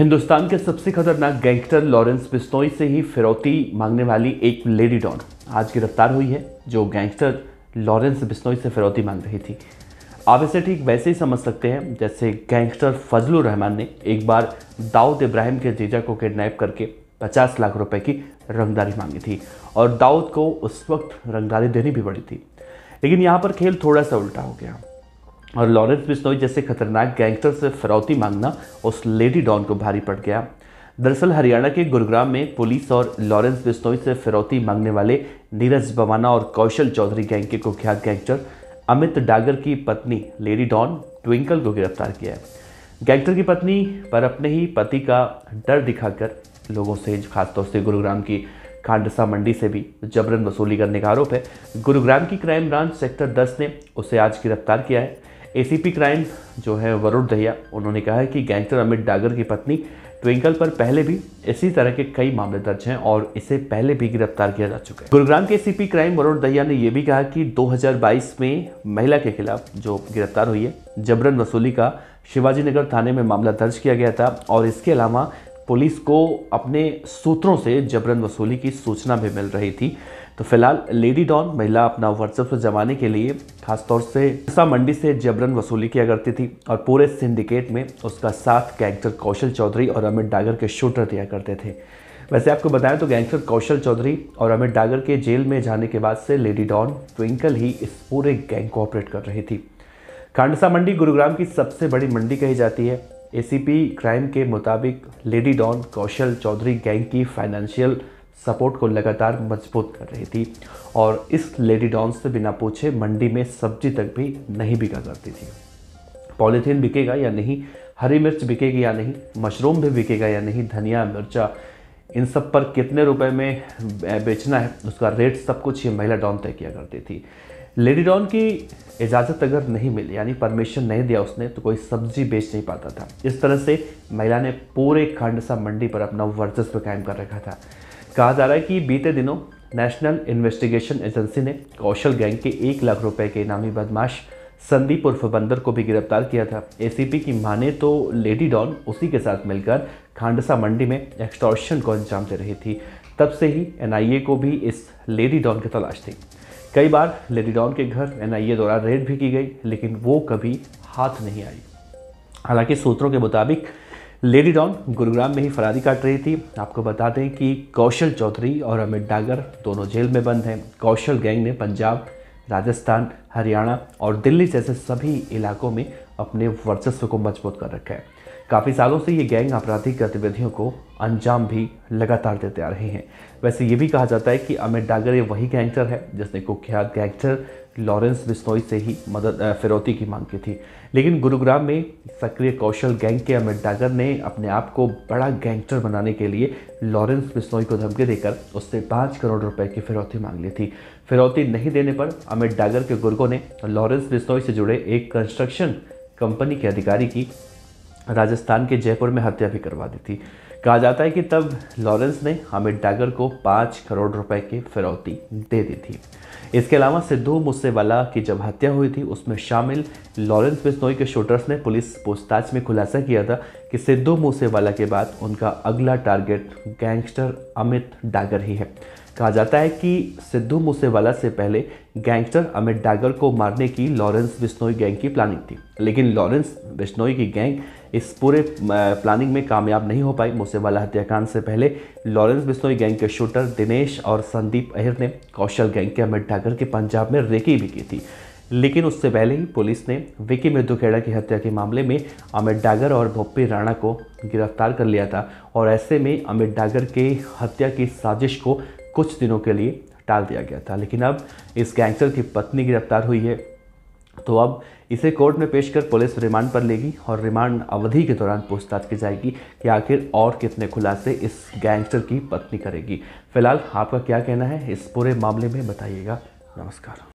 हिंदुस्तान के सबसे खतरनाक गैंगस्टर लॉरेंस बिश्नोई से ही फिरौती मांगने वाली एक लेडी डॉन आज गिरफ्तार हुई है, जो गैंगस्टर लॉरेंस बिश्नोई से फिरौती मांग रही थी। आप इसे ठीक वैसे ही समझ सकते हैं जैसे गैंगस्टर फजलुर रहमान ने एक बार दाऊद इब्राहिम के जीजा को किडनैप करके 50 लाख रुपए की रंगदारी मांगी थी और दाऊद को उस वक्त रंगदारी देनी भी पड़ी थी। लेकिन यहाँ पर खेल थोड़ा सा उल्टा हो गया और लॉरेंस बिश्नोई जैसे खतरनाक गैंगस्टर से फिरौती मांगना उस लेडी डॉन को भारी पड़ गया। दरअसल हरियाणा के गुरुग्राम में पुलिस और लॉरेंस बिश्नोई से फिरौती मांगने वाले नीरज बवाना और कौशल चौधरी गैंग के कुख्यात गैंगस्टर अमित डागर की पत्नी लेडी डॉन ट्विंकल को गिरफ्तार किया है। गैंगस्टर की पत्नी पर अपने ही पति का डर दिखाकर लोगों से, खासतौर से गुरुग्राम की खांडसा मंडी से भी जबरन वसूली करने का आरोप है। गुरुग्राम की क्राइम ब्रांच सेक्टर 10 ने उसे आज गिरफ्तार किया है। एसीपी क्राइम जो है वरुण दहिया, उन्होंने कहा है कि गैंगस्टर अमित डागर की पत्नी ट्विंकल पर पहले भी इसी तरह के कई मामले दर्ज हैं और इसे पहले भी गिरफ्तार किया जा चुका है। गुरुग्राम के एसीपी क्राइम वरुण दहिया ने यह भी कहा कि 2022 में महिला के खिलाफ जो गिरफ्तार हुई है, जबरन वसूली का शिवाजी नगर थाने में मामला दर्ज किया गया था और इसके अलावा पुलिस को अपने सूत्रों से जबरन वसूली की सूचना भी मिल रही थी। तो फिलहाल लेडी डॉन महिला अपना वर्चस्व जमाने के लिए खासतौर से खांडसा मंडी से जबरन वसूली किया करती थी और पूरे सिंडिकेट में उसका साथ गैंगस्टर कौशल चौधरी और अमित डागर के शूटर दिया करते थे। वैसे आपको बताएं तो गैंगस्टर कौशल चौधरी और अमित डागर के जेल में जाने के बाद से लेडी डॉन ट्विंकल ही इस पूरे गैंग को ऑपरेट कर रही थी। खांडसा मंडी गुरुग्राम की सबसे बड़ी मंडी कही जाती है। एसीपी क्राइम के मुताबिक लेडी डॉन कौशल चौधरी गैंग की फाइनेंशियल सपोर्ट को लगातार मजबूत कर रही थी और इस लेडी डॉन से बिना पूछे मंडी में सब्जी तक भी नहीं बिका करती थी। पॉलीथीन बिकेगा या नहीं, हरी मिर्च बिकेगी या नहीं, मशरूम भी बिकेगा या नहीं, धनिया मिर्चा, इन सब पर कितने रुपए में बेचना है उसका रेट सब कुछ ये महिला डॉन तय किया करती थी। लेडी डॉन की इजाज़त अगर नहीं मिली, यानी परमिशन नहीं दिया उसने, तो कोई सब्जी बेच नहीं पाता था। इस तरह से महिला ने पूरे खांडसा मंडी पर अपना वर्चस्व कायम कर रखा था। कहा जा रहा है कि बीते दिनों नेशनल इन्वेस्टिगेशन एजेंसी ने कौशल गैंग के 1 लाख रुपए के इनामी बदमाश संदीप उर्फ बंदर को भी गिरफ्तार किया था। एसीपी की माने तो लेडी डॉन उसी के साथ मिलकर खांडसा मंडी में एक्सटॉर्शन को अंजाम दे रही थी। तब से ही एनआईए को भी इस लेडी डॉन की तलाश थी। कई बार लेडी डॉन के घर एनआईए द्वारा रेड भी की गई, लेकिन वो कभी हाथ नहीं आई। हालांकि सूत्रों के मुताबिक लेडी डॉन गुरुग्राम में ही फरारी काट रही थी। आपको बता दें कि कौशल चौधरी और अमित डागर दोनों जेल में बंद हैं। कौशल गैंग ने पंजाब, राजस्थान, हरियाणा और दिल्ली जैसे सभी इलाकों में अपने वर्चस्व को मजबूत कर रखा है। काफ़ी सालों से ये गैंग आपराधिक गतिविधियों को अंजाम भी लगातार देते आ रहे हैं। वैसे ये भी कहा जाता है कि अमित डागर ये वही गैंगस्टर है जिसने कुख्यात गैंगस्टर लॉरेंस बिश्नोई से ही फिरौती की मांग की थी। लेकिन गुरुग्राम में सक्रिय कौशल गैंग के अमित डागर ने अपने आप को बड़ा गैंगस्टर बनाने के लिए लॉरेंस बिश्नोई को धमकी देकर उससे 5 करोड़ रुपए की फिरौती मांग ली थी। फिरौती नहीं देने पर अमित डागर के गुर्गों ने लॉरेंस बिश्नोई से जुड़े एक कंस्ट्रक्शन कंपनी के अधिकारी की राजस्थान के जयपुर में हत्या भी करवा दी थी। कहा जाता है कि तब लॉरेंस ने अमित डागर को 5 करोड़ रुपए की फिरौती दे दी थी। इसके अलावा सिद्धू मूसेवाला की जब हत्या हुई थी, उसमें शामिल लॉरेंस बिश्नोई के शूटर्स ने पुलिस पूछताछ में खुलासा किया था कि सिद्धू मूसेवाला के बाद उनका अगला टारगेट गैंगस्टर अमित डागर ही है। कहा जाता है कि सिद्धू मूसेवाला से पहले गैंगस्टर अमित डागर को मारने की लॉरेंस बिश्नोई गैंग की प्लानिंग थी, लेकिन लॉरेंस बिश्नोई की गैंग इस पूरे प्लानिंग में कामयाब नहीं हो पाई। मूसेवाला हत्याकांड से पहले लॉरेंस बिश्नोई गैंग के शूटर दिनेश और संदीप अहिर ने कौशल गैंग के अमित डागर के पंजाब में रेकी भी की थी। लेकिन उससे पहले ही पुलिस ने विकी मृदुखेड़ा की हत्या के मामले में अमित डागर और भोप्पी राणा को गिरफ्तार कर लिया था और ऐसे में अमित डागर के हत्या की साजिश को कुछ दिनों के लिए टाल दिया गया था। लेकिन अब इस गैंगस्टर की पत्नी गिरफ्तार हुई है, तो अब इसे कोर्ट में पेश कर पुलिस रिमांड पर लेगी और रिमांड अवधि के दौरान पूछताछ की जाएगी कि आखिर और कितने खुलासे इस गैंगस्टर की पत्नी करेगी। फिलहाल आपका क्या कहना है इस पूरे मामले में, बताइएगा। नमस्कार।